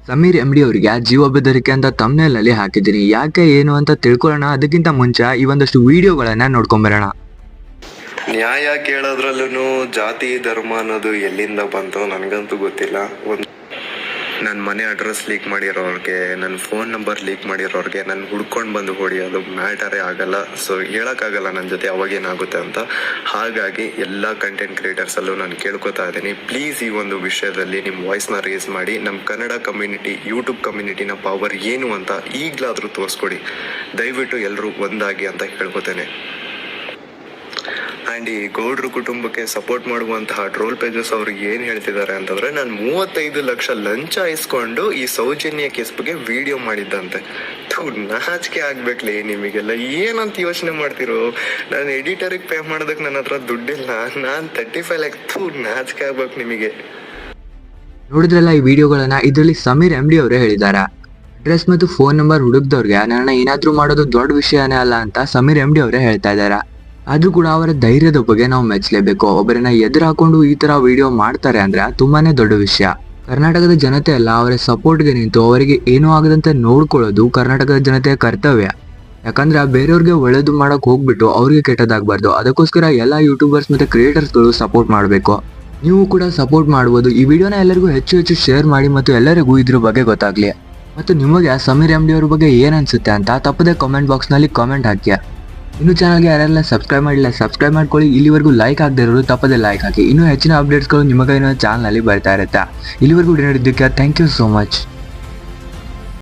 Sameer MD ಅವರಿಗೆ ಜೀವ ಬೆದರಿಕೆ ಅಂತ ತಮ್ನೇಲಲ್ಲಿ ಹಾಕಿದ್ದೀನಿ. ಯಾಕೆ ಏನು ಅಂತ ತಿಳ್ಕೊಳ್ಳೋಣ. ಅದಕ್ಕಿಂತ ಮುಂಚೆ ಈ ಒಂದಷ್ಟು ವಿಡಿಯೋಗಳನ್ನ ನೋಡ್ಕೊಂಬರೋಣ. ನ್ಯಾಯ ಕೇಳೋದ್ರಲ್ಲೂ ಜಾತಿ ಧರ್ಮ ಅನ್ನೋದು ಎಲ್ಲಿಂದ ಬಂತು ನನಗಂತೂ ಗೊತ್ತಿಲ್ಲ. ನನ್ನ ಮನೆ ಅಡ್ರೆಸ್ ಲೀಕ್ ಮಾಡಿರೋರಿಗೆ, ನನ್ನ ಫೋನ್ ನಂಬರ್ ಲೀಕ್ ಮಾಡಿರೋರಿಗೆ ನಾನು ಹುಡ್ಕೊಂಡು ಬಂದು ಹೊಡಿಯೋದು ಮ್ಯಾಟರೇ ಆಗಲ್ಲ. ಸೊ ಹೇಳೋಕ್ಕಾಗಲ್ಲ ನನ್ನ ಜೊತೆ ಅವಾಗೇನಾಗುತ್ತೆ ಅಂತ. ಹಾಗಾಗಿ ಎಲ್ಲ ಕಂಟೆಂಟ್ ಕ್ರಿಯೇಟರ್ಸಲ್ಲೂ ನಾನು ಕೇಳ್ಕೊತಾ ಇದ್ದೀನಿ, ಪ್ಲೀಸ್ ಈ ಒಂದು ವಿಷಯದಲ್ಲಿ ನಿಮ್ಮ ವಾಯ್ಸ್ನ ರೇಸ್ ಮಾಡಿ ನಮ್ಮ ಕನ್ನಡ ಕಮ್ಯುನಿಟಿ, ಯೂಟ್ಯೂಬ್ ಕಮ್ಯುನಿಟಿನ ಪವರ್ ಏನು ಅಂತ ಈಗಲಾದರೂ ತೋರಿಸ್ಕೊಡಿ. ದಯವಿಟ್ಟು ಎಲ್ಲರೂ ಒಂದಾಗಿ ಅಂತ ಕೇಳ್ಕೊತೇನೆ. ಆ್ಯಂಡ್ ಈ ಗೌಡ್ರು ಕುಟುಂಬಕ್ಕೆ ಸಪೋರ್ಟ್ ಮಾಡುವಂತಹ ಟ್ರೋಲ್ ಪೇಜಸ್ ಅವ್ರಿಗೆ ಏನು ಹೇಳ್ತಿದ್ದಾರೆ ಅಂತಂದರೆ, ನಾನು 35 ಲಕ್ಷ ಲಂಚ ಇಸ್ಕೊಂಡು ಈ ಸೌಜನ್ಯ ಕೇಸ್ ಬಗ್ಗೆ ವಿಡಿಯೋ ಮಾಡಿದ್ದಂತೆ. ನಾಚಿಕೆ ಆಗ್ಬೇಕಲೇ ನಿಮಗೆಲ್ಲ. ಏನಂತ ಯೋಚನೆ ಮಾಡ್ತಿರೋ? ನಾನು ಎಡಿಟರಿಗೆ ಪೇ ಮಾಡೋದಕ್ಕೆ ನನ್ನ ಹತ್ರ ದುಡ್ಡಿಲ್ಲ. ನಾನು 35 ಲ್ಯಾಕ್. ನಾಚಿಕೆ ಆಗ್ಬೇಕು ನಿಮಗೆ. ನೋಡಿದ್ರಲ್ಲ ಈ ವಿಡಿಯೋಗಳನ್ನ. ಇದರಲ್ಲಿ ಸಮೀರ್ MD ಅವರೇ ಹೇಳಿದ್ದಾರೆ, ಅಡ್ರೆಸ್ ಮತ್ತು ಫೋನ್ ನಂಬರ್ ಹುಡುಕ್ದವ್ರಿಗೆ ನನ್ನ ಏನಾದ್ರೂ ಮಾಡೋದು ದೊಡ್ಡ ವಿಷಯನೇ ಅಲ್ಲ ಅಂತ ಸಮೀರ್ MD ಅವರೇ ಹೇಳ್ತಾ ಇದ್ದಾರೆ. ಆದ್ರೂ ಕೂಡ ಅವರ ಧೈರ್ಯದ ಬಗ್ಗೆ ನಾವು ಮೆಚ್ಚಲೇಬೇಕು. ಒಬ್ಬರನ್ನ ಎದುರು ಹಾಕೊಂಡು ಈ ತರ ವಿಡಿಯೋ ಮಾಡ್ತಾರೆ ಅಂದ್ರೆ ತುಂಬಾನೇ ದೊಡ್ಡ ವಿಷಯ. ಕರ್ನಾಟಕದ ಜನತೆ ಎಲ್ಲ ಅವರ ಸಪೋರ್ಟ್ಗೆ ನಿಂತು ಅವರಿಗೆ ಏನೂ ಆಗದಂತೆ ನೋಡ್ಕೊಳ್ಳೋದು ಕರ್ನಾಟಕದ ಜನತೆಯ ಕರ್ತವ್ಯ. ಯಾಕಂದ್ರೆ ಬೇರೆಯವ್ರಿಗೆ ಒಳ್ಳೇದು ಮಾಡಕ್ ಹೋಗ್ಬಿಟ್ಟು ಅವ್ರಿಗೆ ಕೆಟ್ಟದಾಗಬಾರ್ದು. ಅದಕ್ಕೋಸ್ಕರ ಎಲ್ಲ ಯೂಟ್ಯೂಬರ್ಸ್ ಮತ್ತೆ ಕ್ರಿಯೇಟರ್ಸ್ಗಳು ಸಪೋರ್ಟ್ ಮಾಡಬೇಕು. ನೀವು ಕೂಡ ಸಪೋರ್ಟ್ ಮಾಡ್ಬೋದು. ಈ ವಿಡಿಯೋನ ಎಲ್ಲರಿಗೂ ಹೆಚ್ಚು ಶೇರ್ ಮಾಡಿ ಮತ್ತು ಎಲ್ಲರಿಗೂ ಇದ್ರ ಬಗ್ಗೆ ಗೊತ್ತಾಗ್ಲಿ. ಮತ್ತು ನಿಮಗೆ ಸಮೀರ್ MD ಅವ್ರ ಬಗ್ಗೆ ಏನ್ ಅನ್ಸುತ್ತೆ ಅಂತ ತಪ್ಪದೆ ಕಾಮೆಂಟ್ ಬಾಕ್ಸ್ ನಲ್ಲಿ ಕಾಮೆಂಟ್ ಹಾಕಿ. ಇನ್ನು ಚಾನಲ್ಗೆ ಯಾರೆಲ್ಲ ಸಬ್ಸ್ಕ್ರೈಬ್ ಮಾಡಿಲ್ಲ ಸಬ್ಸ್ಕ್ರೈಬ್ ಮಾಡ್ಕೊಳ್ಳಿ. ಇಲ್ಲಿವರೆಗೂ ಲೈಕ್ ಆಗದೆ ಇರೋರು ತಪ್ಪದೆ ಲೈಕ್ ಹಾಕಿ. ಇನ್ನೂ ಹೆಚ್ಚಿನ ಅಪ್ಡೇಟ್ಸ್ಗಳು ನಿಮಗೆ ಚಾನಲ್ ಅಲ್ಲಿ ಬರ್ತಾ ಇರುತ್ತೆ. ಇಲ್ಲಿವರೆಗೂ ನೋಡಿದ್ದಕ್ಕೆ ಥ್ಯಾಂಕ್ ಯು ಸೋ ಮಚ್.